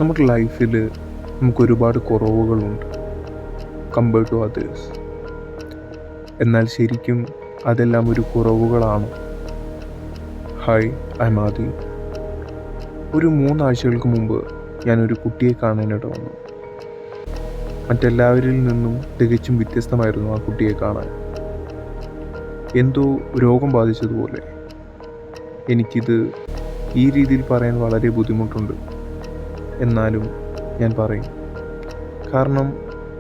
നമ്മുടെ ലൈഫിൽ നമുക്കൊരുപാട് കുറവുകളുണ്ട് കമ്പയർഡ് ടു അതേഴ്സ്. എന്നാൽ ശരിക്കും അതെല്ലാം ഒരു കുറവുകളാണ്. ഹായ്, ഐ എം ആദി. ഒരു 3 ആഴ്ചകൾക്ക് മുമ്പ് ഞാനൊരു കുട്ടിയെ കാണാനിട വന്നു. മറ്റെല്ലാവരിൽ നിന്നും തികച്ചും വ്യത്യസ്തമായിരുന്നു ആ കുട്ടിയെ കാണാൻ. എന്തോ രോഗം ബാധിച്ചതുപോലെ. എനിക്കിത് ഈ രീതിയിൽ പറയാൻ വളരെ ബുദ്ധിമുട്ടുണ്ട്. എന്നാലും ഞാൻ പറയും. കാരണം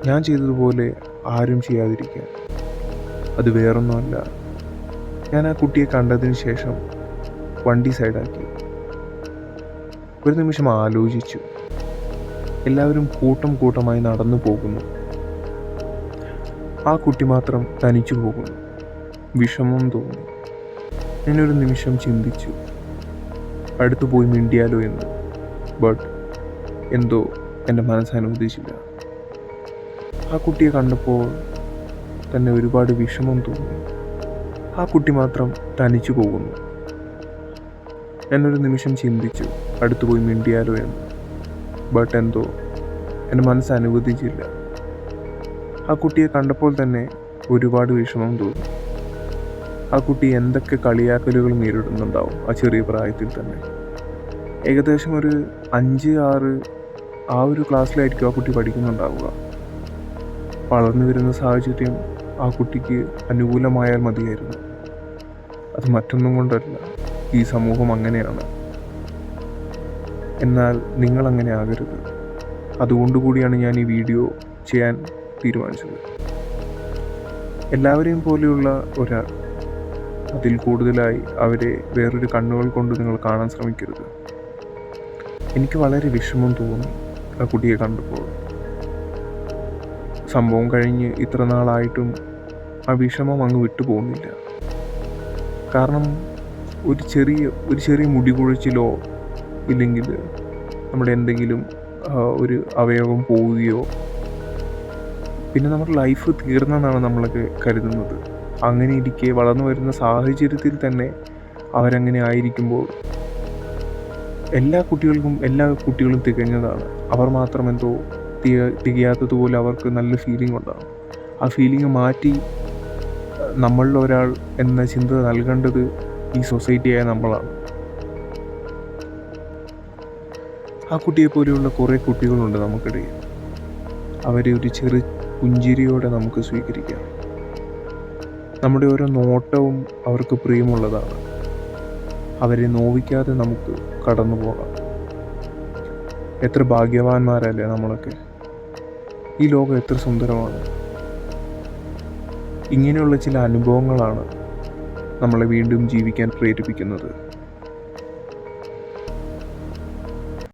ഞാൻ ചെയ്തതുപോലെ ആരും ചെയ്യാതിരിക്കാൻ. അത് വേറൊന്നുമല്ല, ഞാൻ ആ കുട്ടിയെ കണ്ടതിന് ശേഷം വണ്ടി സൈഡാക്കി. ഒരു നിമിഷം ആലോചിച്ചു. എല്ലാവരും കൂട്ടം കൂട്ടമായി നടന്നു പോകുന്നു. ആ കുട്ടി മാത്രം തനിച്ചു പോകുന്നു. വിഷമം തോന്നി. ഞാനൊരു നിമിഷം ചിന്തിച്ചു, അടുത്തു പോയി മിണ്ടിയാലോ എന്ന്. ബട്ട് എന്തോ എൻ്റെ മനസ്സ് അനുവദിച്ചില്ല. ആ കുട്ടിയെ കണ്ടപ്പോൾ തന്നെ ഒരുപാട് വിഷമം തോന്നി. ആ കുട്ടി മാത്രം തനിച്ചു പോകുന്നു. ഞാനൊരു നിമിഷം ചിന്തിച്ചു, അടുത്തു പോയി മിണ്ടിയാലോ എന്ന്. ബട്ട് എന്തോ എൻ്റെ മനസ്സ് അനുവദിച്ചില്ല. ആ കുട്ടിയെ കണ്ടപ്പോൾ തന്നെ ഒരുപാട് വിഷമം തോന്നി. ആ കുട്ടി എന്തൊക്കെ കളിയാക്കലുകൾ നേരിടുന്നുണ്ടാവും ആ ചെറിയ പ്രായത്തിൽ തന്നെ. ഏകദേശം ഒരു 5-6 ആ ഒരു ക്ലാസ്സിലായിരിക്കും ആ കുട്ടി പഠിക്കുന്നുണ്ടാവുക. വളർന്നു വരുന്ന സാഹചര്യം ആ കുട്ടിക്ക് അനുകൂലമായാൽ മതിയായിരുന്നു. അത് മറ്റൊന്നും കൊണ്ടല്ല, ഈ സമൂഹം അങ്ങനെയാണ്. എന്നാൽ നിങ്ങളങ്ങനെ ആകരുത്. അതുകൊണ്ടുകൂടിയാണ് ഞാൻ ഈ വീഡിയോ ചെയ്യാൻ തീരുമാനിച്ചത്. എല്ലാവരെയും പോലെയുള്ള ഒരാൾ, അതിൽ കൂടുതലായി അവരെ വേറൊരു കണ്ണുകൾ കൊണ്ട് നിങ്ങൾ കാണാൻ ശ്രമിക്കരുത്. എനിക്ക് വളരെ വിഷമം തോന്നി ആ കുട്ടിയെ കണ്ടപ്പോൾ. സംഭവം കഴിഞ്ഞ് ഇത്ര നാളായിട്ടും ആ വിഷമം അങ്ങ് വിട്ടു പോകുന്നില്ല. കാരണം ഒരു ചെറിയ മുടി കുഴിച്ചിലോ ഇല്ലെങ്കിൽ നമ്മുടെ എന്തെങ്കിലും ഒരു അവയവം പോവുകയോ പിന്നെ നമ്മുടെ ലൈഫ് തീർന്നെന്നാണ് നമ്മളൊക്കെ കരുതുന്നത്. അങ്ങനെ ഇരിക്കെ വളർന്നു വരുന്ന സാഹചര്യത്തിൽ തന്നെ അവരങ്ങനെ ആയിരിക്കുമ്പോൾ എല്ലാ കുട്ടികളും തികഞ്ഞതാണ്. അവർ മാത്രം എന്തോ തികയാത്തതുപോലെ അവർക്ക് നല്ല ഫീലിംഗ് ഉണ്ടാകും. ആ ഫീലിംഗ് മാറ്റി നമ്മളിൽ ഒരാൾ എന്ന ചിന്ത നൽകേണ്ടത് ഈ സൊസൈറ്റിയായ നമ്മളാണ്. ആ കുട്ടിയെ പോലെയുള്ള കുറേ കുട്ടികളുണ്ട് നമുക്കിടയിൽ. അവരെ ഒരു ചെറു പുഞ്ചിരിയോടെ നമുക്ക് സ്വീകരിക്കാം. നമ്മുടെ ഓരോ നോട്ടവും അവർക്ക് പ്രിയമുള്ളതാണ്. അവരെ നോവിക്കാതെ നമുക്ക് കടന്നു പോകാം. എത്ര ഭാഗ്യവാന്മാരല്ലേ നമ്മളൊക്കെ. ഈ ലോകം എത്ര സുന്ദരമാണ്. ഇങ്ങനെയുള്ള ചില അനുഭവങ്ങളാണ് നമ്മളെ വീണ്ടും ജീവിക്കാൻ പ്രേരിപ്പിക്കുന്നത്.